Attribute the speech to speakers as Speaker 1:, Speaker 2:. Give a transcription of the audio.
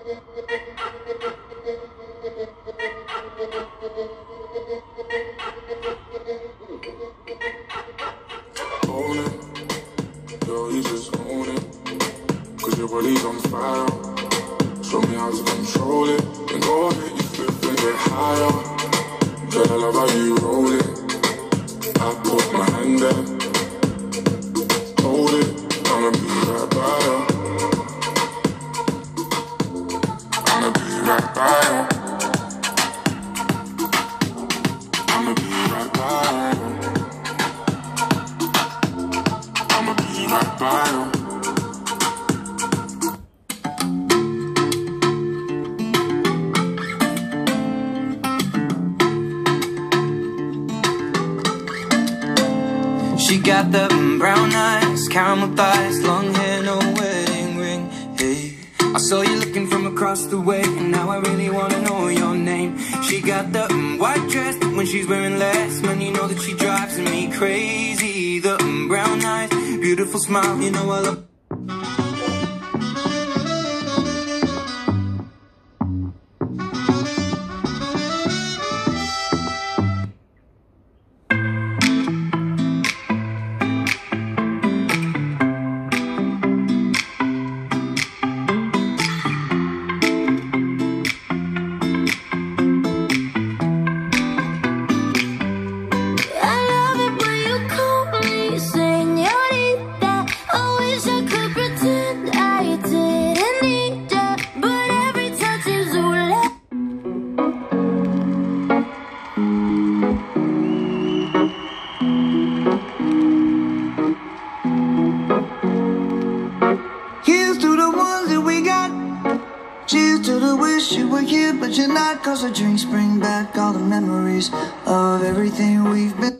Speaker 1: Own it, girl, you just own it. Cause your body's on fire. Show me how to control it. Then go ahead, you flip and get higher. Girl, I love how you roll it. I put my hand there. Hold it, I'ma be right by you. I'ma be right by you. I'ma be right by you. I'ma be right by you.
Speaker 2: She got the brown eyes, caramel thighs, long hair, no wedding ring. Hey, I saw you looking from across the way, and now I really wanna know your name. She got the white dress when she's wearing less, man, you know that she drives me crazy. The brown eyes, beautiful smile, you know I love.
Speaker 3: Cheers to the wish you were here, but you're not. 'Cause the drinks bring back all the memories of everything we've been